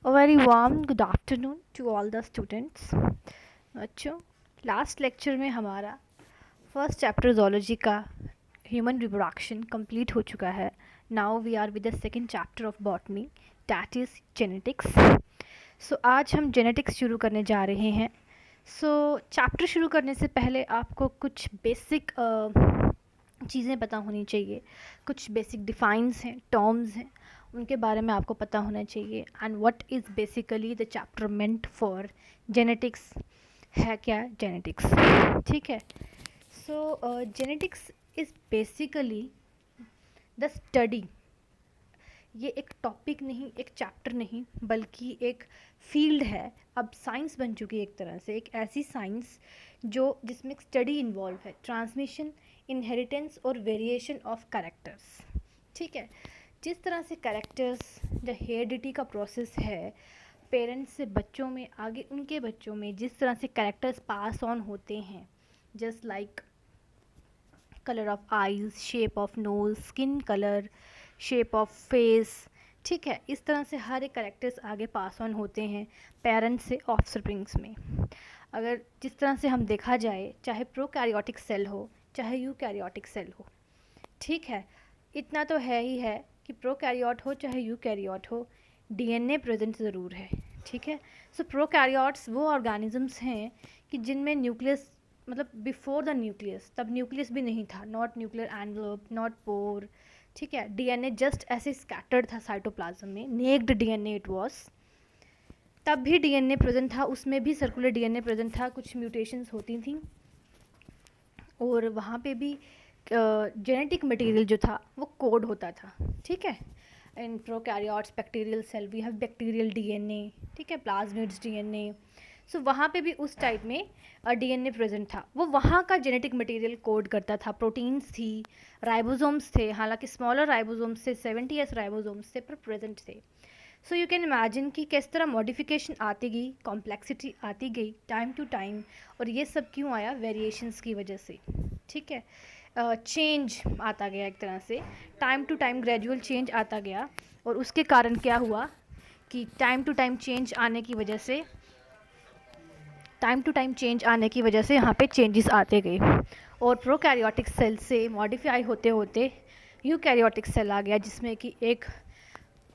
A very warm good afternoon to all the students. बच्चों, last lecture में हमारा first chapter zoology का human reproduction complete हो चुका है. Now we are with the second chapter of botany, that is genetics. So आज हम genetics शुरू करने जा रहे हैं. सो चैप्टर शुरू करने से पहले आपको कुछ बेसिक चीज़ें पता होनी चाहिए. कुछ बेसिक डिफाइंस हैं, टर्म्स हैं, उनके बारे में आपको पता होना चाहिए. And what is basically the chapter meant for genetics. है क्या जेनेटिक्स? ठीक है. So genetics is basically the study. ये एक टॉपिक नहीं, एक चैप्टर नहीं, बल्कि एक फील्ड है. अब साइंस बन चुकी है एक तरह से, एक ऐसी साइंस जो जिसमें स्टडी इन्वॉल्व है, ट्रांसमिशन, इनहेरिटेंस और वेरिएशन ऑफ कैरेक्टर्स. ठीक है. जिस तरह से कैरेक्टर्स, जो हेरिडिटी का प्रोसेस है, पेरेंट्स से बच्चों में, आगे उनके बच्चों में जिस तरह से कैरेक्टर्स पास ऑन होते हैं, just like colour of eyes, shape of nose, skin colour, shape of face. ठीक है. इस तरह से हर एक कैरेक्टर्स आगे पास ऑन होते हैं पेरेंट्स से ऑफस्प्रिंग्स में. अगर जिस तरह से हम देखा जाए, चाहे प्रोकैरियोटिक सेल हो चाहे यूकैरियोटिक सेल हो, ठीक है, इतना तो है ही है कि प्रोकैरियोट हो चाहे यूकैरियोट हो, डीएनए प्रेजेंट ज़रूर है. ठीक है. सो प्रोकैरियोट्स वो ऑर्गेनिजम्स हैं कि जिनमें न्यूक्लियस, मतलब बिफोर द न्यूक्लियस, तब न्यूक्लियस भी नहीं था, नॉट न्यूक्लियर एनवलप, नॉट पोर. ठीक है. डीएनए जस्ट ऐसे स्कैटर्ड था साइटोप्लाज्म में, नेक्ड डीएनए इट वाज. तब भी डीएनए प्रेजेंट था, उसमें भी सर्कुलर डीएनए प्रेजेंट था, कुछ म्यूटेशंस होती थी और वहाँ पे भी जेनेटिक मटेरियल जो था वो कोड होता था. ठीक है. In prokaryotes, bacterial cell, we have bacterial DNA. ठीक है. Plasmids DNA. सो वहाँ पे भी उस टाइप में डीएनए प्रेजेंट था. वो वहाँ का जेनेटिक मटेरियल कोड करता था. प्रोटीन्स थी, राइबोसोम्स थे, हालांकि स्मॉलर राइबोसोम्स थे, 70s राइबोसोम्स थे, पर प्रेजेंट थे. सो यू कैन इमेजिन कि किस तरह मॉडिफिकेशन आती गई, कॉम्प्लेक्सिटी आती गई टाइम टू टाइम. और ये सब क्यों आया? वेरिएशंस की वजह से. ठीक है. चेंज आता गया एक तरह से, time to time gradual change आता गया. और उसके कारण क्या हुआ कि टाइम टू टाइम चेंज आने की वजह से, यहाँ पे चेंजेस आते गए. और प्रोकैरियोटिक सेल से मॉडिफाई होते होते यूकैरियोटिक सेल आ गया, जिसमें कि एक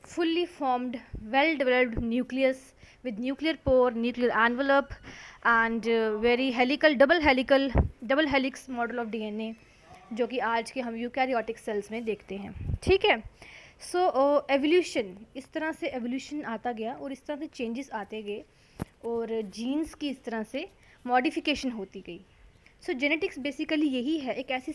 fully formed, well developed nucleus with nuclear pore, nuclear envelope, and very helical, double helix model of DNA, जो कि आज के हम यूकैरियोटिक सेल्स में देखते हैं. ठीक है. सो एवोल्यूशन, इस तरह से एवोल्यूशन आता गया और इस तरह से चेंजेस आते गए और जीन्स की इस तरह से मॉडिफिकेशन होती गई. सो जेनेटिक्स बेसिकली यही है, एक ऐसी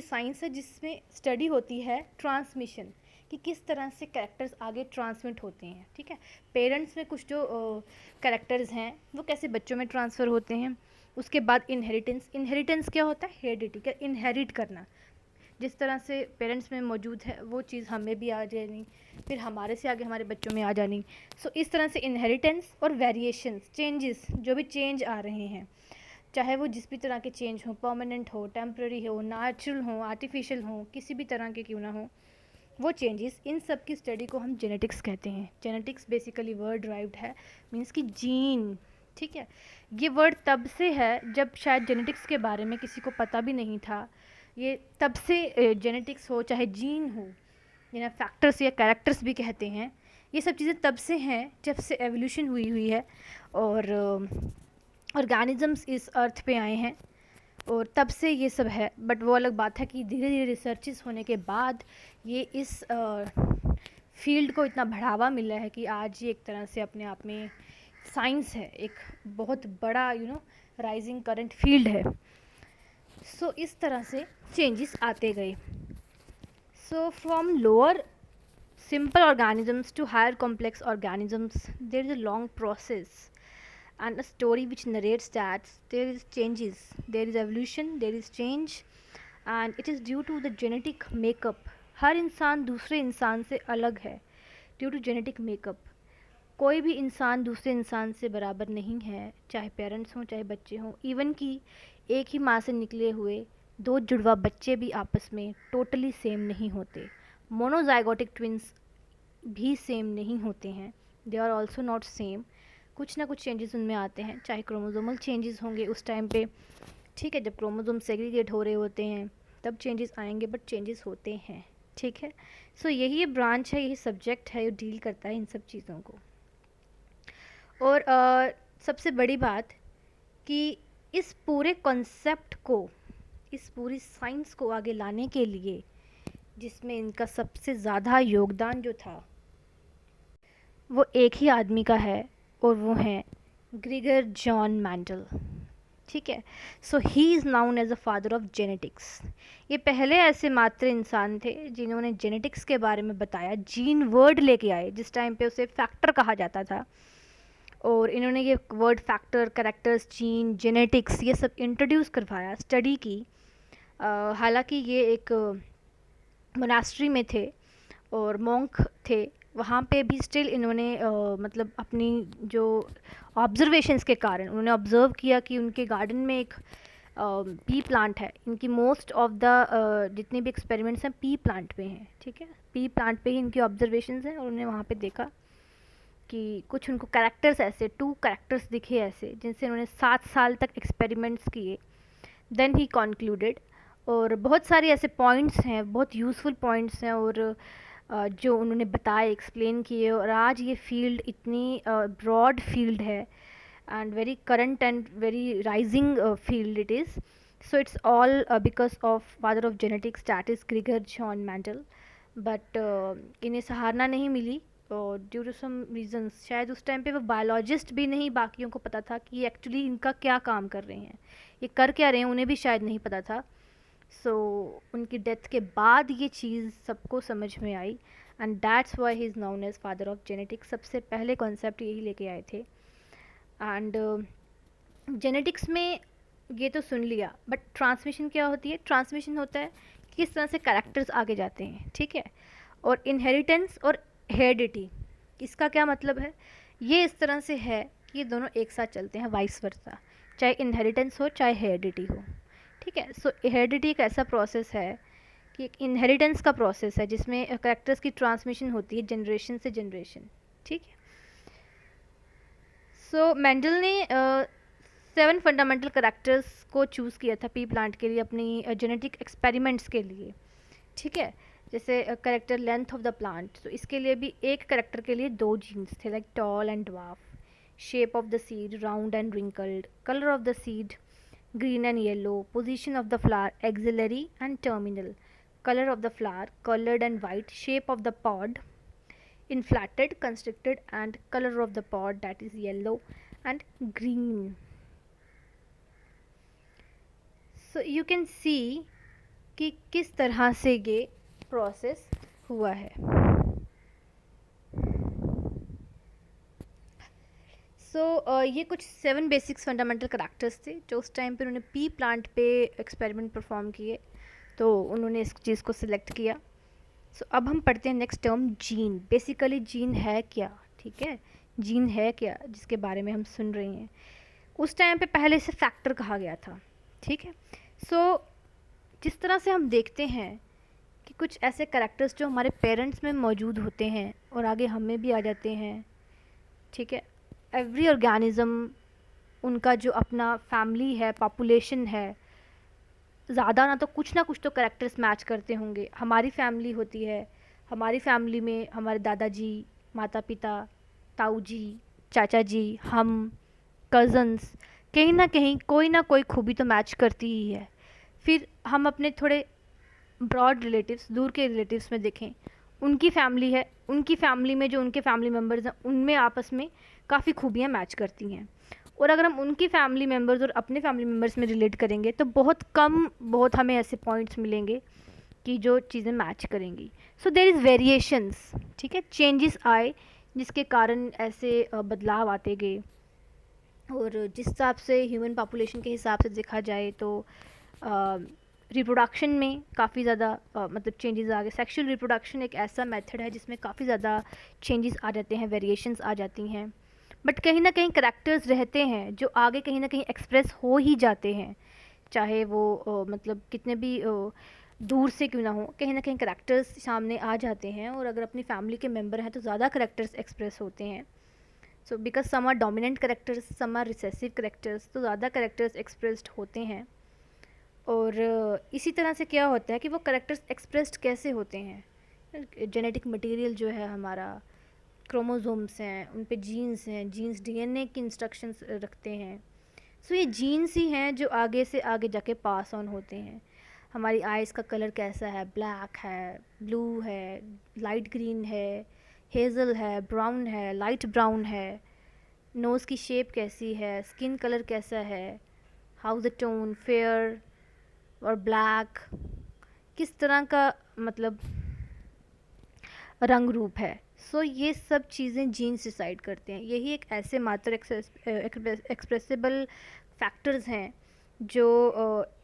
साइंस है जिसमें स्टडी होती है ट्रांसमिशन, कि किस तरह से कैरेक्टर्स आगे ट्रांसमिट होते हैं. ठीक है. पेरेंट्स में कुछ जो कैरेक्टर्स हैं वो कैसे बच्चों में ट्रांसफ़र होते हैं. उसके बाद इनहेरिटेंस क्या होता है? हेरिडिटी, क्या इनहेरिट करना. जिस तरह से पेरेंट्स में मौजूद है वो चीज़ हमें भी आ जानी, फिर हमारे से आगे हमारे बच्चों में आ जानी. सो इस तरह से इनहेरिटेंस और वेरिएशंस, चेंजेस, जो भी चेंज आ रहे हैं, चाहे वो जिस भी तरह के चेंज हो, परमानेंट हो, टेम्प्रेरी हो, नेचुरल हो, आर्टिफिशियल हो, किसी भी तरह के क्यों ना हो, वो चेंजेस, इन सब की स्टडी को हम जेनेटिक्स कहते हैं. जेनेटिक्स बेसिकली वर्ड ड्राइव्ड है, मीन्स कि जीन. ठीक है. ये वर्ड तब से है जब शायद जेनेटिक्स के बारे में किसी को पता भी नहीं था. ये तब से जेनेटिक्स हो चाहे जीन हो, जिन्हें फैक्टर्स या कैरेक्टर्स भी कहते हैं, ये सब चीज़ें तब से हैं जब से एवोल्यूशन हुई है और ऑर्गेनिजम्स इस अर्थ पे आए हैं और तब से ये सब है. बट वो अलग बात है कि धीरे धीरे रिसर्चेस होने के बाद ये इस फील्ड को इतना बढ़ावा मिला है कि आज ये एक तरह से अपने आप में साइंस है, एक बहुत बड़ा राइजिंग करंट फील्ड है. सो इस तरह से चेंजेस आते गए. So from lower simple organisms to higher complex organisms, there is a long process and a story which narrates that there is changes, there is evolution, there is change, and it is due to the genetic makeup. हर इंसान दूसरे इंसान से अलग है due to genetic makeup. कोई भी इंसान दूसरे इंसान से बराबर नहीं है, चाहे पेरेंट्स हों चाहे बच्चे हों. इवन कि एक ही माँ से निकले हुए दो जुड़वा बच्चे भी आपस में टोटली सेम नहीं होते. मोनोजाइगोटिक ट्विंस भी सेम नहीं होते हैं, they are also not same. कुछ ना कुछ चेंजेस उनमें आते हैं, चाहे क्रोमोसोमल चेंजेस होंगे उस टाइम पे, ठीक है, जब क्रोमोसोम सेग्रीगेट हो रहे होते हैं तब चेंजेस आएंगे, बट चेंजेस होते हैं, ठीक है। सो यही ये ब्रांच है, यही सब्जेक्ट है, जो डील करता है इन सब चीज़ों को। और सबसे बड़ी बात कि इस पूरे कॉन्सेप्ट को, इस पूरी साइंस को आगे लाने के लिए जिसमें इनका सबसे ज़्यादा योगदान जो था वो एक ही आदमी का है, और वो हैं ग्रीगर जॉन मैंडल, ठीक है। So he is known as a father of genetics. ये पहले ऐसे मात्र इंसान थे जिन्होंने जेनेटिक्स के बारे में बताया, जीन वर्ड लेके आए, जिस टाइम पे उसे फैक्टर कहा जाता था, और इन्होंने ये word factor, characters, gene, genetics, ये सब इंट्रोड्यूस करवाया, स्टडी की। हालांकि ये एक मोनास्ट्री में थे और मॉन्क थे, वहाँ पे भी स्टिल इन्होंने मतलब अपनी जो ऑब्जर्वेशंस के कारण उन्होंने ऑब्ज़र्व किया कि उनके गार्डन में एक पी प्लांट है। इनकी मोस्ट ऑफ द जितने भी एक्सपेरिमेंट्स हैं पी प्लांट पे हैं, ठीक है, पी प्लांट पे ही इनकी ऑब्जर्वेशंस हैं, और उन्होंने वहाँ पे देखा कि कुछ उनको कैरेक्टर्स ऐसे 2 कैरेक्टर्स दिखे ऐसे, जिनसे उन्होंने 7 साल तक एक्सपेरिमेंट्स किए। देन ही कॉन्क्लूडेड, और बहुत सारे ऐसे पॉइंट्स हैं, बहुत यूज़फुल पॉइंट्स हैं, और जो उन्होंने बताए, एक्सप्लेन किए, और आज ये फील्ड इतनी ब्रॉड फील्ड है and very current and very rising field it is. So it's all because of father of genetics, that is Gregor John Mendel. But इन्हें सराहना नहीं मिली और ड्यू टू सम रीजंस, शायद उस टाइम पे वो बायोलॉजिस्ट भी नहीं बाकियों को पता था कि एक्चुअली इनका क्या काम कर रहे हैं, ये कर क्या रहे हैं, उन्हें भी शायद नहीं पता था। सो उनकी डेथ के बाद ये चीज़ सबको समझ में आई, and that's why he is known as father of genetics. सबसे पहले कॉन्सेप्ट यही लेके आए थे। एंड जेनेटिक्स में ये तो सुन लिया, बट ट्रांसमिशन क्या होती है? ट्रांसमिशन होता है किस तरह से कैरेक्टर्स आगे जाते हैं, ठीक है। और इनहेरिटेंस और हेरिडिटी, इसका क्या मतलब है? ये इस तरह से है कि ये दोनों एक साथ चलते हैं, वाइस वर्सा, चाहे इनहेरिटेंस हो चाहे हेरिडिटी हो, ठीक है। सो हेरिडिटी एक ऐसा प्रोसेस है कि एक इनहेरिटेंस का प्रोसेस है जिसमें कैरेक्टर्स की ट्रांसमिशन होती है जनरेशन से जनरेशन, ठीक है। सो मेंडल ने 7 फंडामेंटल कैरेक्टर्स को चूज़ किया था पी प्लांट के लिए, अपनी जेनेटिक एक्सपेरिमेंट्स के लिए, ठीक है। जैसे character length of the plant, तो इसके लिए भी एक कैरेक्टर के लिए 2 जीन्स थे, like tall and dwarf, shape of the seed round and wrinkled, colour of the seed green and yellow, position of the flower axillary and terminal, color of the flower colored and white, shape of the pod inflated, constricted, and color of the pod, that is yellow and green. So you can see कि किस तरह से ये process हुआ है। ये कुछ 7 basics fundamental characters थे जो उस टाइम पे उन्होंने पी प्लांट पे एक्सपेरिमेंट परफॉर्म किए, तो उन्होंने इस चीज़ को सिलेक्ट किया। अब हम पढ़ते हैं next term, gene. Basically gene है क्या, ठीक है, जीन है क्या जिसके बारे में हम सुन रहे हैं। उस टाइम पे पहले इसे फैक्टर कहा गया था, ठीक है। जिस तरह से हम देखते हैं कि कुछ ऐसे करैक्टर्स जो हमारे पेरेंट्स में मौजूद होते हैं और आगे हमें भी आ जाते हैं, ठीक है। एवरी ऑर्गेनिज़म, उनका जो अपना फैमिली है, पॉपुलेशन है, ज़्यादा ना कुछ तो करैक्टर्स मैच करते होंगे। हमारी फैमिली होती है, हमारी फैमिली में हमारे दादाजी, माता पिता, ताऊ जी, चाचा जी, हम, कज़न्स, कहीं ना कोई खूबी तो मैच करती ही है। फिर हम अपने थोड़े ब्रॉड रिलेटिव्स, दूर के रिलेटिव्स में देखें, उनकी फैमिली है, उनकी फैमिली में जो उनके फैमिली मेम्बर्स हैं उनमें आपस में काफ़ी खूबियाँ मैच करती हैं। और अगर हम उनकी फैमिली मेम्बर्स और अपने फैमिली मेम्बर्स में रिलेट करेंगे तो बहुत हमें ऐसे पॉइंट्स मिलेंगे कि जो चीज़ें मैच करेंगी। सो देयर इज़ वेरिएशंस, ठीक है, चेंजेस आए जिसके कारण ऐसे बदलाव आते गए। और जिस हिसाब से ह्यूमन पॉपुलेशन के हिसाब से देखा जाए तो रिप्रोडक्शन में काफ़ी ज़्यादा मतलब चेंजेस आ गए। सेक्सुअल रिप्रोडक्शन एक ऐसा मेथड है जिसमें काफ़ी ज़्यादा चेंजेस आ जाते हैं, वेरिएशंस आ जाती हैं, बट कहीं ना कहीं करैक्टर्स रहते हैं जो आगे कहीं ना कहीं एक्सप्रेस हो ही जाते हैं, चाहे वो मतलब कितने भी दूर से क्यों ना हो, कहीं ना कहीं करेक्टर्स सामने आ जाते हैं, और अगर अपनी फैमिली के मेम्बर हैं तो ज़्यादा करेक्टर्स एक्सप्रेस होते हैं। So because some are dominant characters, some are recessive characters, तो ज़्यादा करेक्टर्स एक्सप्रेस्ड होते हैं। और इसी तरह से क्या होता है कि वो करेक्टर्स एक्सप्रेस्ड कैसे होते हैं, जेनेटिक मटेरियल जो है हमारा, क्रोमोसोम्स हैं, उन पे जीन्स हैं, जीन्स डीएनए की इंस्ट्रक्शंस रखते हैं। सो ये जीन्स ही हैं जो आगे से आगे जाके पास ऑन होते हैं। हमारी आइज़ का कलर कैसा है, ब्लैक है, ब्लू है, लाइट ग्रीन है, हेज़ल है, ब्राउन है, लाइट ब्राउन है, नोज़ की शेप कैसी है, स्किन कलर कैसा है, हाउ द टोन, फेयर और ब्लैक, किस तरह का मतलब रंग रूप है। सो ये सब चीज़ें जीन्स डिसाइड करते हैं। यही एक ऐसे मात्र एक्सप्रेसिबल फैक्टर्स हैं जो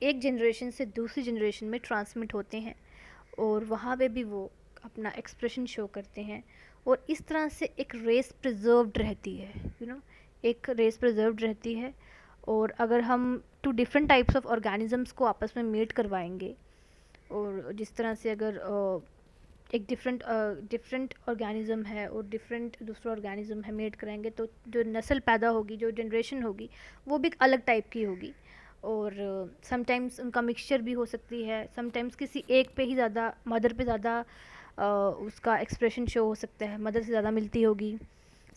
एक जनरेशन से दूसरी जनरेशन में ट्रांसमिट होते हैं, और वहाँ पे भी वो अपना एक्सप्रेशन शो करते हैं, और इस तरह से एक रेस प्रिजर्व्ड रहती है, एक रेस प्रिजर्व्ड रहती है। और अगर हम two different types of organisms को आपस में मेट करवाएंगे, और जिस तरह से अगर एक डिफरेंट ऑर्गेनिज़म है और डिफरेंट दूसरा ऑर्गेनिज़म है, मेट कराएंगे, तो जो नस्ल पैदा होगी, जो जनरेशन होगी, वो भी अलग टाइप की होगी। और समटाइम्स उनका मिक्सचर भी हो सकती है, समटाइम्स किसी एक पे ही ज़्यादा, मदर पे ज़्यादा उसका एक्सप्रेशन शो हो सकता है, मदर से ज़्यादा मिलती होगी,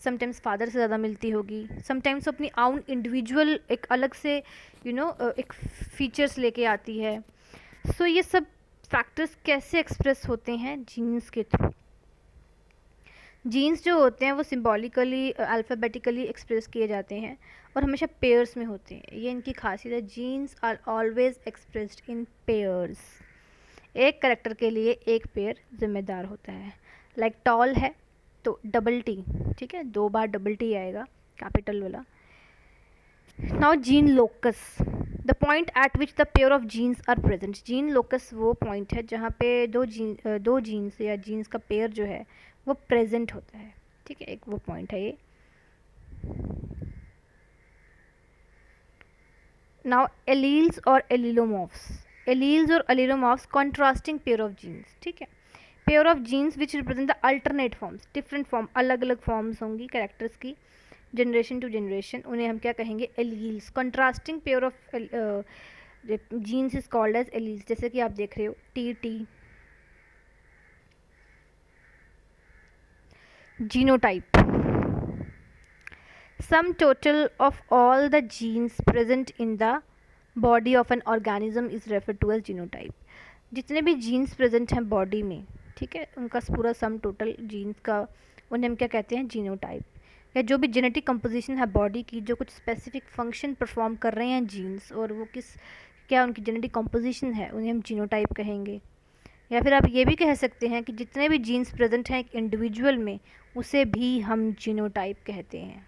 समटाइम्स फादर से ज़्यादा मिलती होगी, समटाइम्स अपनी आउन इंडिविजुअल एक अलग से एक फीचर्स लेके आती है। सो ये सब फैक्टर्स कैसे एक्सप्रेस होते हैं, जीन्स के थ्रू। जीन्स जो होते हैं वो सिंबॉलिकली अल्फ़ाबेटिकली एक्सप्रेस किए जाते हैं, और हमेशा पेयर्स में होते हैं। ये इनकी खासियत है, genes are always expressed in pairs. एक करेक्टर के लिए एक पेयर जिम्मेदार होता है। लाइक टॉल है तो डबल टी, ठीक है, 2 बार डबल टी आएगा, कैपिटल वाला। Now gene locus, the point at which the pair of genes are present. Gene locus वो पॉइंट है जहाँ पे दो जीन्स या जीन्स का पेयर जो है वो प्रेजेंट होता है, ठीक है, एक वो पॉइंट है ये। नाउ एलील्स और एलिलोमॉर्फ्स, एलील्स और एलिलोमॉर्फ्स कॉन्ट्रास्टिंग पेयर ऑफ जीन्स, ठीक है, pair of jeans which represent the alternate forms, different form, अलग अलग फॉर्म्स होंगी कैरेक्टर्स की जनरेशन टू जनरेशन, उन्हें हम क्या कहेंगे, alleles. Contrasting pair of genes is called as alleles, जैसे कि आप देख रहे हो T T. Genotype, sum total of all the genes present in the body of an organism is referred to as genotype. जितने भी जीन्स प्रेजेंट हैं body में, ठीक है, उनका पूरा सम टोटल जीन्स का, उन्हें हम क्या कहते हैं, जीनोटाइप। या जो भी जेनेटिक कंपोजिशन है बॉडी की, जो कुछ स्पेसिफिक फंक्शन परफॉर्म कर रहे हैं जीन्स, और वो क्या उनकी जेनेटिक कंपोजिशन है, उन्हें हम जीनोटाइप कहेंगे। या फिर आप ये भी कह सकते हैं कि जितने भी जीन्स प्रेजेंट हैं एक इंडिविजुअल में, उसे भी हम जीनोटाइप कहते हैं,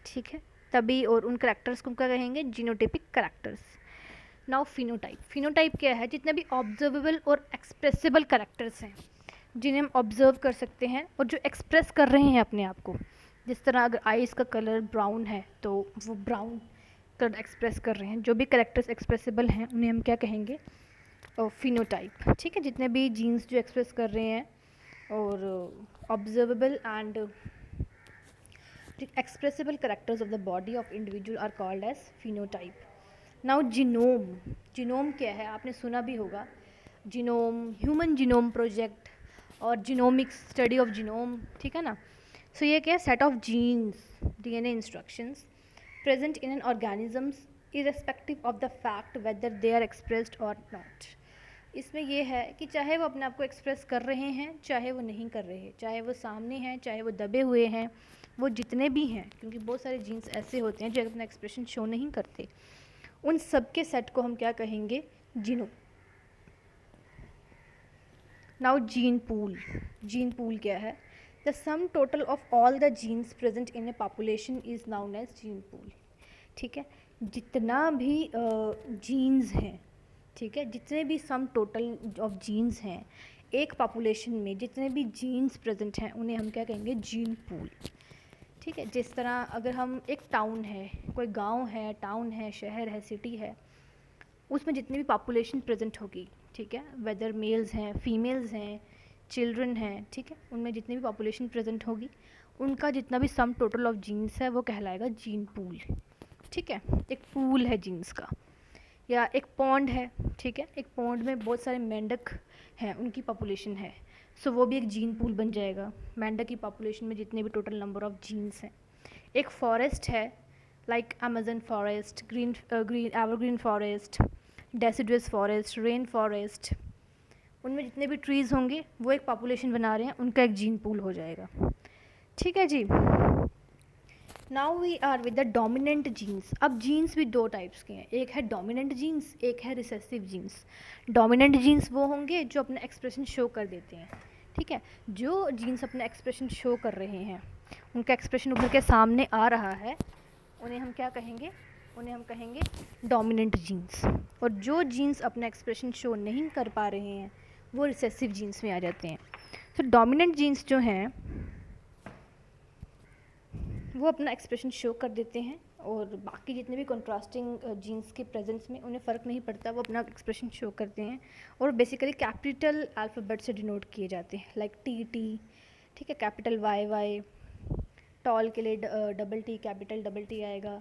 ठीक है। तभी और उन करेक्टर्स को क्या कहेंगे, genotypic characters. Now phenotype, phenotype क्या है, जितने भी ऑब्जर्वेबल और एक्सप्रेसिबल करेक्टर्स हैं जिन्हें हम ऑब्जर्व कर सकते हैं और जो एक्सप्रेस कर रहे हैं अपने आप को। जिस तरह अगर आइज़ का कलर ब्राउन है तो वो ब्राउन कलर एक्सप्रेस कर रहे हैं। जो भी करेक्टर्स एक्सप्रेसिबल हैं उन्हें हम क्या कहेंगे, फिनोटाइप, ठीक है। जितने भी जीन्स जो एक्सप्रेस कर रहे हैं और observable and expressible characters of the body of individual are called as phenotype. Now genome, genome क्या है, आपने सुना भी होगा, जीनोम, ह्यूमन जीनोम प्रोजेक्ट और जीनोमिक्स, स्टडी ऑफ जीनोम, ठीक है ना। सो ये क्या है, set of genes, DNA instructions present in an organisms irrespective of the fact whether they are expressed और नॉट। इसमें यह है कि चाहे वो अपने आप को एक्सप्रेस कर रहे हैं, चाहे वो नहीं कर रहे हैं, चाहे वो सामने हैं, चाहे वो दबे हुए हैं, वो जितने भी हैं, क्योंकि बहुत सारे जीन्स ऐसे होते हैं जो अपना एक्सप्रेशन शो नहीं करते, उन सब के सेट को हम क्या कहेंगे, genome. Now gene pool, gene pool क्या है, the sum total of all the genes present in a population is known as gene pool, ठीक है। जितना भी जीन्स हैं, ठीक है, जितने भी सम टोटल ऑफ जीन्स हैं एक पॉपुलेशन में, जितने भी जीन्स प्रेजेंट हैं उन्हें हम क्या कहेंगे, जीन पूल, ठीक है। जिस तरह अगर हम एक टाउन है, कोई गांव है, टाउन है, शहर है, सिटी है, उसमें जितनी भी पॉपुलेशन प्रेजेंट होगी, ठीक है, वेदर मेल्स हैं, फीमेल्स हैं, चिल्ड्रन हैं, ठीक है, उनमें जितनी भी पॉपुलेशन प्रेजेंट होगी उनका जितना भी सम टोटल ऑफ जीन्स है वो कहलाएगा जीन पूल। ठीक है, एक पूल है जीन्स का। या एक पॉन्ड है, ठीक है, एक पॉन्ड में बहुत सारे मेंढक हैं, उनकी पॉपुलेशन है, सो वो भी एक जीन पूल बन जाएगा, मेंढक की पॉपुलेशन में जितने भी टोटल नंबर ऑफ जीन्स हैं। एक फॉरेस्ट है, like Amazon forest, green evergreen forest, deciduous forest, rain forest, उनमें जितने भी ट्रीज़ होंगे वो एक पॉपुलेशन बना रहे हैं, उनका एक जीन पूल हो जाएगा। ठीक है जी। Now we are with the dominant genes. अब जीन्स भी दो टाइप्स के हैं, एक है डोमिनेंट जीन्स, एक है रिसेसिव जीन्स। डोमिनेंट जीन्स वो होंगे जो अपना एक्सप्रेशन शो कर देते हैं, ठीक है, जो जीन्स अपना एक्सप्रेशन शो कर रहे हैं, उनका एक्सप्रेशन उभर के सामने आ रहा है, उन्हें हम क्या कहेंगे, उन्हें हम कहेंगे डोमिनेंट जीन्स। और जो जीन्स अपना एक्सप्रेशन शो नहीं कर पा रहे हैं वो रिसेसिव जीन्स में आ जाते हैं। तो डोमिनेंट जीन्स जो हैं वो अपना एक्सप्रेशन शो कर देते हैं और बाकी जितने भी कंट्रास्टिंग जीन्स के प्रेजेंस में उन्हें फ़र्क नहीं पड़ता, वो अपना एक्सप्रेशन शो करते हैं और बेसिकली कैपिटल अल्फ़ाबेट से डिनोट किए जाते हैं, लाइक टी टी, ठीक है, कैपिटल वाई वाई, टॉल के लिए double T, capital double T आएगा।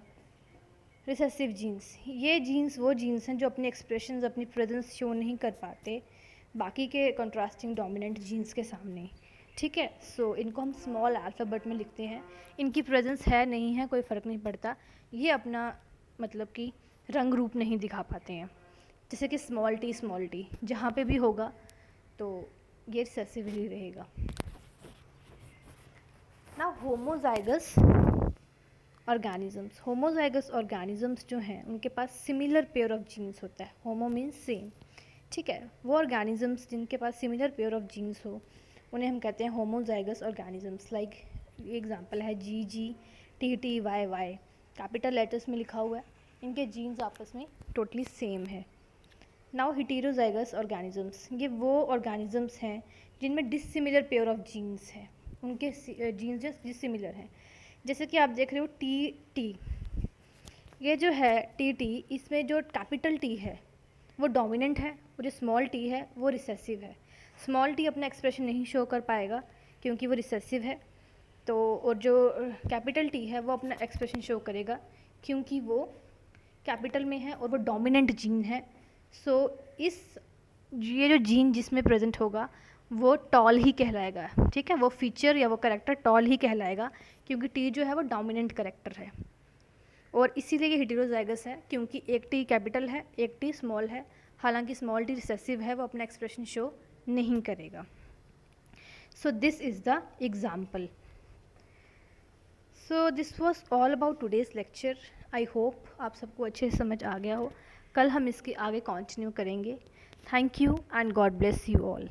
रिसेसिव जीन्स, ये जीन्स वो जीन्स हैं जो अपने एक्सप्रेशंस, अपनी प्रेजेंस शो नहीं कर पाते बाकी के कंट्रास्टिंग डोमिनेंट जीन्स के सामने। ठीक है, सो इनको हम स्मॉल अल्फ़ाबेट में लिखते हैं, इनकी प्रेजेंस है नहीं है कोई फ़र्क नहीं पड़ता, ये अपना मतलब कि रंग रूप नहीं दिखा पाते हैं, जैसे कि स्मॉल टी जहाँ पे भी होगा तो ये रिसेसिव ही रहेगा। ना होमोजाइगस ऑर्गेनिजम्स, होमोजाइगस ऑर्गेनिजम्स जो हैं उनके पास सिमिलर पेयर ऑफ जीन्स होता है, होमो मीन्स सेम, ठीक है, वो ऑर्गेनिजम्स जिनके पास सिमिलर पेयर ऑफ जीन्स हो उन्हें हम कहते हैं होमोजाइगस ऑर्गेनिजम्स। लाइक एग्जांपल है G G, T T, Y Y, capital letters में लिखा हुआ है, इनके जीन्स आपस में टोटली सेम है। नाउ हेटेरोजाइगस ऑर्गेनिजम्स, ये वो ऑर्गेनिजम्स हैं जिनमें डिसिमिलर पेयर ऑफ जीन्स है, उनके जीन्स जस्ट डिसिमिलर हैं। जैसे कि आप देख रहे हो टी टी, ये जो है टी टी, इसमें जो कैपिटल टी है वो डोमिनेंट है और जो स्मॉल टी है वो रिसेसिव है। स्मॉल टी अपना एक्सप्रेशन नहीं शो कर पाएगा क्योंकि वो रिसेसिव है, तो और जो कैपिटल टी है वो अपना एक्सप्रेशन शो करेगा क्योंकि वो कैपिटल में है और वो डोमिनेंट जीन है। सो ये जो जीन जिसमें प्रेजेंट होगा वो टॉल ही कहलाएगा, ठीक है, वो फीचर या वो करेक्टर टॉल ही कहलाएगा क्योंकि टी जो है वो डोमिनेंट करेक्टर है। और इसीलिए ये हेटेरोजाइगस है क्योंकि एक टी कैपिटल है, एक टी स्मॉल है, हालांकि स्मॉल टी रिसेसिव है, वो अपना एक्सप्रेशन शो नहीं करेगा। So this is the example. So this was all about today's lecture. I hope आप सबको अच्छे से समझ आ गया हो। कल हम इसके आगे कंटिन्यू करेंगे। Thank you and God bless you all.